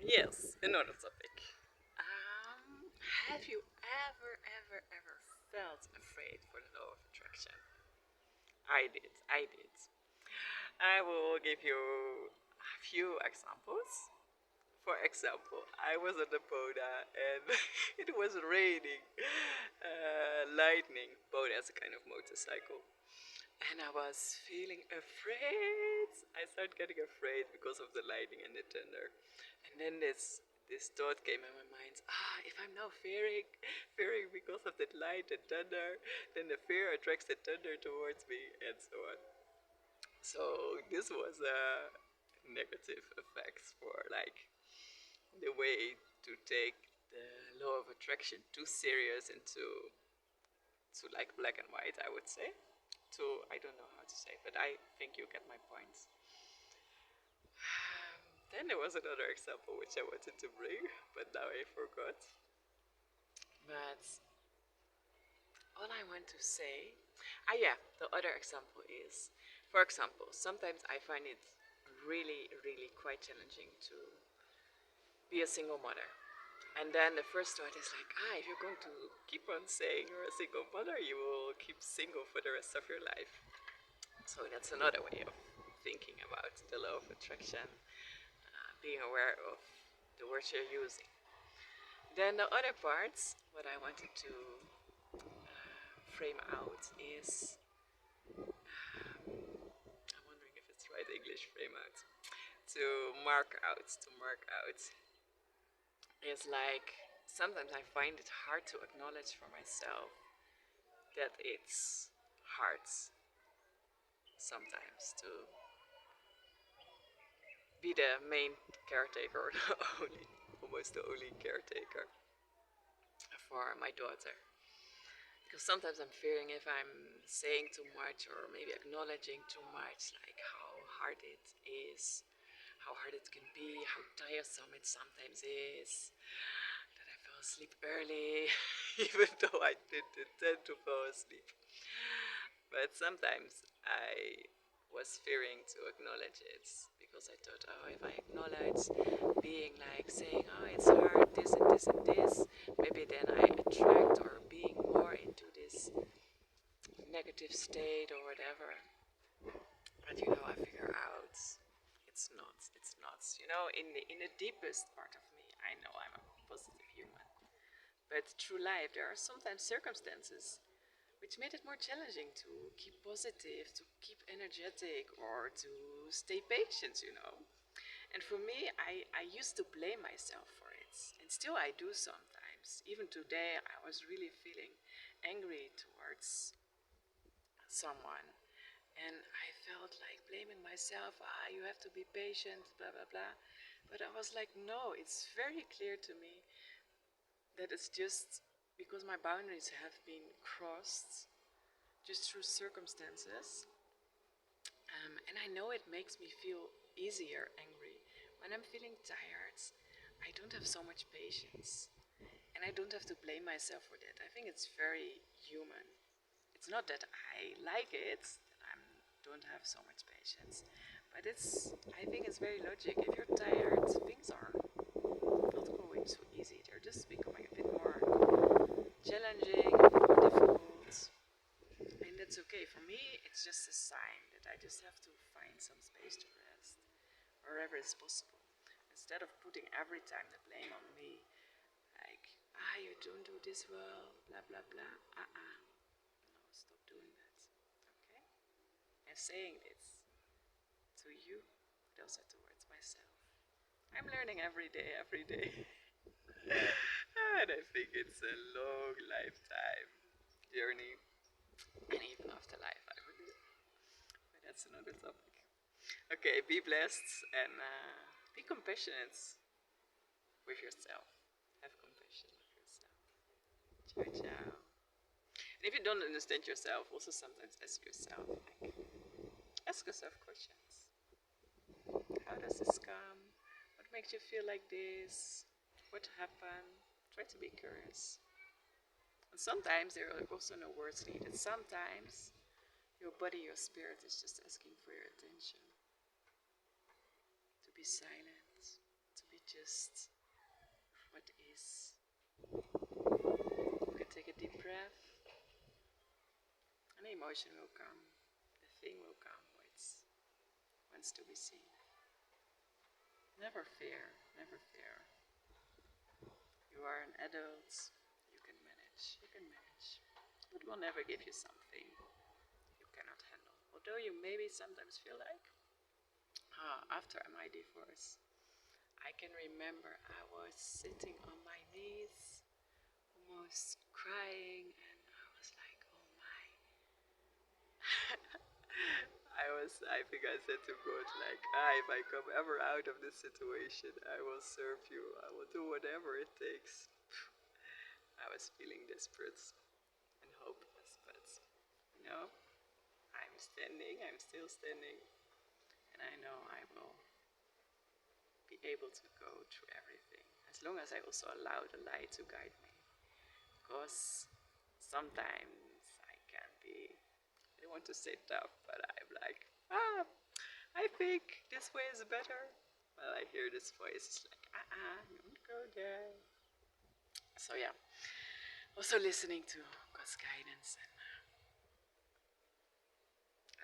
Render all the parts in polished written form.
Yes, another topic. Um, have you ever felt afraid for the law of attraction? I did. I did. I will give you a few examples. For example, I was on the Boda and it was raining, lightning. Boda is a kind of motorcycle. And I was feeling afraid. I started getting afraid because of the lightning and the thunder. And then this thought came in my mind, if I'm now fearing because of the light and thunder, then the fear attracts the thunder towards me and so on. So this was a negative effects for like the way to take the law of attraction too serious and to like black and white, I would say. To I don't know how to say, but I think you get my points. Then there was another example which I wanted to bring, but now I forgot. But all I want to say, yeah, the other example is, for example, sometimes I find it really quite challenging to be a single mother. And then the first thought is like, if you're going to keep on saying you're a single mother, you will keep single for the rest of your life. So that's another way of thinking about the law of attraction, being aware of the words you're using. Then the other parts, what I wanted to frame out is, I'm wondering if it's right English, frame out, to mark out, is like, sometimes I find it hard to acknowledge for myself that it's hard sometimes to be the main caretaker, the only, almost the only caretaker for my daughter. Because sometimes I'm fearing if I'm saying too much or maybe acknowledging too much, like how hard it is, how hard it can be, how tiresome it sometimes is, that I fell asleep early, even though I didn't intend to fall asleep. But sometimes I was fearing to acknowledge it because I thought, if I acknowledge being like saying, it's hard, this and this and this, maybe then I attract or being more into this negative state or whatever. But I figure out it's not. In the deepest part of me, I know I'm a positive human. But through life, there are sometimes circumstances which made it more challenging to keep positive, to keep energetic, or to stay patient. And for me, I used to blame myself for it. And still I do sometimes. Even today, I was really feeling angry towards someone. And I felt like blaming myself, you have to be patient, blah, blah, blah. But I was like, no, it's very clear to me that it's just because my boundaries have been crossed just through circumstances. And I know it makes me feel easier angry. When I'm feeling tired, I don't have so much patience. And I don't have to blame myself for that. I think it's very human. It's not that I like it, that I don't have so much patience. But I think it's very logic. If you're tired, things are not going so easy. They're just becoming a bit more challenging, a bit more difficult. And that's okay. For me, it's just a sign that I just have to find some space to rest wherever it's possible. Instead of putting every time the blame on me, like, you don't do this well, blah, blah, blah. No, stop doing that. Okay? And saying this to you, but also towards myself. I'm learning every day. And I think it's a long lifetime journey. And even afterlife, I believe. But that's another topic. Okay, be blessed and be compassionate with yourself. Have compassion with yourself. Ciao, ciao. And if you don't understand yourself, also sometimes ask yourself, like, ask yourself questions. How does this come? What makes you feel like this? What happened? Try to be curious. And sometimes there are also no words needed. Sometimes your body, your spirit is just asking for your attention. To be silent, to be just just what is. You can take a deep breath. An emotion will come. The thing will come. Which wants to be seen. Never fear. Never fear. You are an adult. You can manage. You can manage. It will never give you something you cannot handle. Although you maybe sometimes feel like, after my divorce, I can remember I was sitting on my knees, almost crying, and I was like, oh my. I think I said to God, like, if I come ever out of this situation, I will serve you. I will do whatever it takes. I was feeling desperate and hopeless, but I'm standing, I'm still standing, and I know I will be able to go through everything, as long as I also allow the light to guide me. Because sometimes I can be, I want to say tough, but I'm like, I think this way is better. Well, I hear this voice, it's like, don't go there. So yeah, also listening to God's guidance and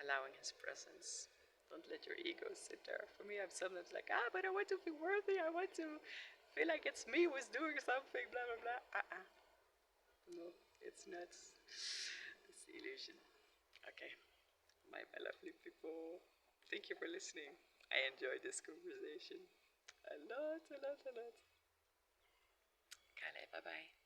allowing His presence. Don't let your ego sit there. For me, I'm sometimes like, but I want to feel worthy. I want to feel like it's me who's doing something, blah, blah, blah. No, it's not. It's the illusion. Okay, my lovely people, thank you for listening. I enjoyed this conversation a lot, a lot, a lot. Kale, bye-bye.